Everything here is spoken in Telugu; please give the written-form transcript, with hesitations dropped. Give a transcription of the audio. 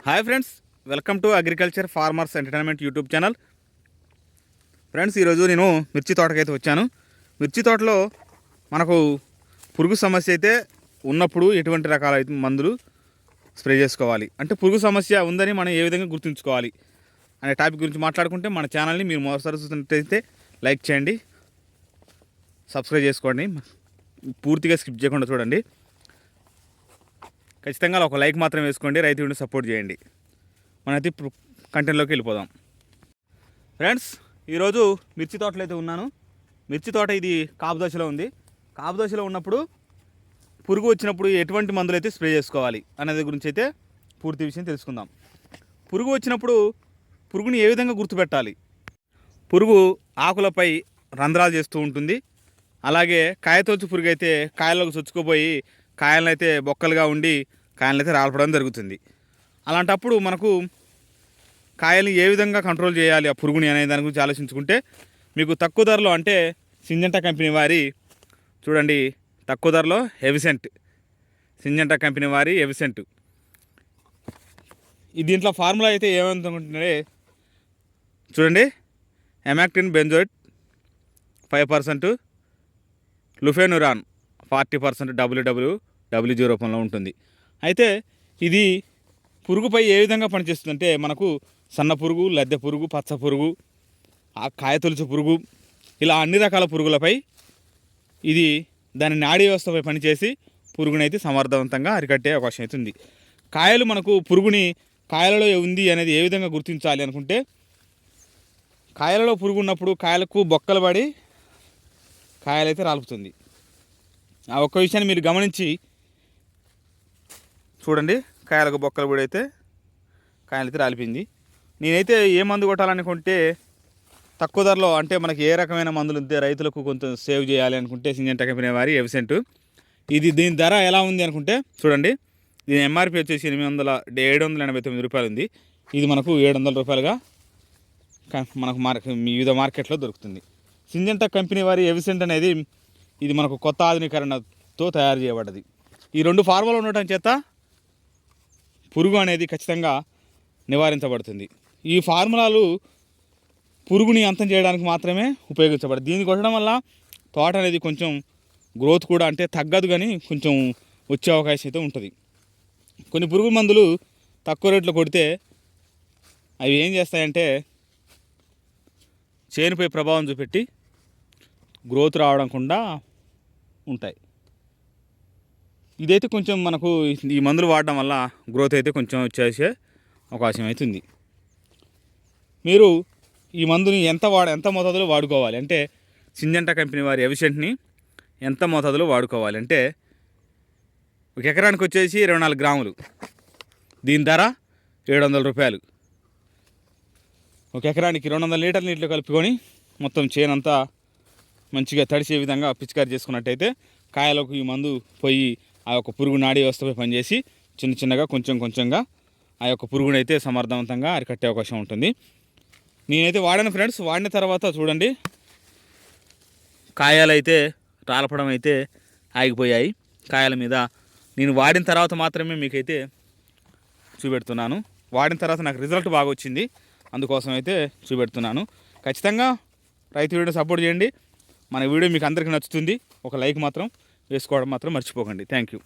Hi friends, welcome to agriculture farmers entertainment YouTube channel. Friends, ఈరోజు నేను మిర్చి తోటకైతే వచ్చాను. మిర్చి తోటలో మనకు పురుగు సమస్య అయితే ఉన్నప్పుడు ఎటువంటి రకాల మందులు స్ప్రే చేసుకోవాలి, అంటే పురుగు సమస్య ఉందని మనం ఏ విధంగా గుర్తుంచుకోవాలి అనే టాపిక్ గురించి మాట్లాడుకుంటే మన ఛానల్ని మీరు మరోసారి చూసినట్టయితే లైక్ చేయండి, సబ్స్క్రైబ్ చేసుకోండి, పూర్తిగా స్కిప్ చేయకుండా చూడండి. ఖచ్చితంగా ఒక లైక్ మాత్రం వేసుకోండి, రైతు వీడిని సపోర్ట్ చేయండి. మనైతే కంటెంట్లోకి వెళ్ళిపోదాం. ఫ్రెండ్స్, ఈరోజు మిర్చి తోటలో అయితే ఉన్నాను. మిర్చి తోట ఇది కాపు దశలో ఉంది. కాపు దశలో ఉన్నప్పుడు పురుగు వచ్చినప్పుడు ఎటువంటి మందులు అయితే స్ప్రే చేసుకోవాలి అనేది గురించి అయితే పూర్తి విషయం తెలుసుకుందాం. పురుగు వచ్చినప్పుడు పురుగుని ఏ విధంగా గుర్తుపెట్టాలి? పురుగు ఆకులపై రంధ్రాలు చేస్తూ ఉంటుంది. అలాగే కాయతొలుచు పురుగు అయితే కాయల్లోకి చొచ్చుకుపోయి కాయలనైతే బొక్కలుగా ఉండి కాయలనైతే రాలపడం జరుగుతుంది. అలాంటప్పుడు మనకు కాయల్ని ఏ విధంగా కంట్రోల్ చేయాలి ఆ పురుగుని అనే దాని గురించి ఆలోచించుకుంటే మీకు తక్కువ ధరలో, అంటే సింజెంటా కంపెనీ వారి చూడండి, తక్కువ ధరలో ఎవిసెంట్, సింజెంటా కంపెనీ వారి ఎవిసెంట్, దీంట్లో ఫార్ములా అయితే ఏమనుకుంటున్నారే చూడండి. ఎమాక్టిన్ బెంజోయిట్ 5%, లుఫెనురాన్ 40% WWWG రూపంలో ఉంటుంది. అయితే ఇది పురుగుపై ఏ విధంగా పనిచేస్తుందంటే మనకు సన్న పురుగు, లద్దె పురుగు, పచ్చ పురుగు, ఆ కాయతొలుచు పురుగు, ఇలా అన్ని రకాల పురుగులపై ఇది దాని నాడీ వ్యవస్థపై పనిచేసి పురుగునైతే సమర్థవంతంగా అరికట్టే అవకాశం అవుతుంది. కాయలు మనకు పురుగుని కాయలలో ఉంది అనేది ఏ విధంగా గుర్తించాలి అనుకుంటే, కాయలలో పురుగు ఉన్నప్పుడు కాయలకు బొక్కలు పడి కాయలైతే రాలుపుతుంది. ఆ ఒక్క విషయాన్ని మీరు గమనించి చూడండి. కాయలకు బొక్కలు కూడా అయితే కాయలైతే రాలిపోయింది. నేనైతే ఏ మందు కొట్టాలనుకుంటే తక్కువ ధరలో, అంటే మనకి ఏ రకమైన మందులు ఉంటే రైతులకు కొంచెం సేవ్ చేయాలి అనుకుంటే సింజెంటా కంపెనీ వారి ఎవిసెంట్. దీని ధర ఎలా ఉంది అనుకుంటే చూడండి. దీని ఎంఆర్పి వచ్చేసి 789 రూపాయలు ఉంది. ఇది మనకు 700 రూపాయలుగా మనకు వివిధ మార్కెట్లో దొరుకుతుంది. సింజెంటా కంపెనీ వారి ఎవిసెంట్ అనేది ఇది మనకు కొత్త ఆధునీకరణతో తయారు చేయబడ్డది. ఈ రెండు ఫార్ములా ఉండటం చేత పురుగు అనేది ఖచ్చితంగా నివారించబడుతుంది. ఈ ఫార్ములాలు పురుగుని అంతం చేయడానికి మాత్రమే ఉపయోగించబడదు. దీన్ని కొట్టడం వల్ల తోట అనేది కొంచెం గ్రోత్ కూడా, అంటే తగ్గదు కానీ కొంచెం వచ్చే అవకాశం అయితే ఉంటుంది. కొన్ని పురుగు మందులు తక్కువ రేట్లో కొడితే అవి ఏం చేస్తాయంటే చేనుపై ప్రభావం చూపెట్టి గ్రోత్ రావడంకుండా ఉంటాయి. ఇదైతే కొంచెం మనకు ఈ మందులు వాడడం వల్ల గ్రోత్ అయితే కొంచెం వచ్చేసే అవకాశం అవుతుంది. మీరు ఈ మందుని ఎంత మోతాదులో వాడుకోవాలి అంటే, సింజెంటా కంపెనీ వారి ఎవిసెంట్ని ఎంత మోతాదులో వాడుకోవాలి అంటే, ఒక ఎకరానికి వచ్చేసి 24 గ్రాములు. దీని ధర 700 రూపాయలు. ఒక ఎకరానికి 200 లీటర్ల నీటిలో కలుపుకొని మొత్తం చేనంతా మంచిగా తడిసే విధంగా పిచికారి చేసుకున్నట్టయితే కాయలకు ఈ మందు పోయి ఆ యొక్క పురుగు నాడీ వ్యవస్థపై పనిచేసి చిన్నగా కొంచెంగా ఆ యొక్క పురుగుని అయితే సమర్థవంతంగా అరికట్టే అవకాశం ఉంటుంది. నేనైతే వాడాను ఫ్రెండ్స్. వాడిన తర్వాత చూడండి, కాయలైతే రాలపడం అయితే ఆగిపోయాయి. కాయల మీద నేను వాడిన తర్వాత మాత్రమే మీకైతే చూపెడుతున్నాను. వాడిన తర్వాత నాకు రిజల్ట్ బాగా వచ్చింది, అందుకోసం అయితే చూపెడుతున్నాను. ఖచ్చితంగా రైతు వీడియో సపోర్ట్ చేయండి. మన వీడియో మీకు అందరికీ నచ్చుతుంది. ఒక లైక్ మాత్రం వేసుకోవడం మాత్రం మర్చిపోకండి. Thank you.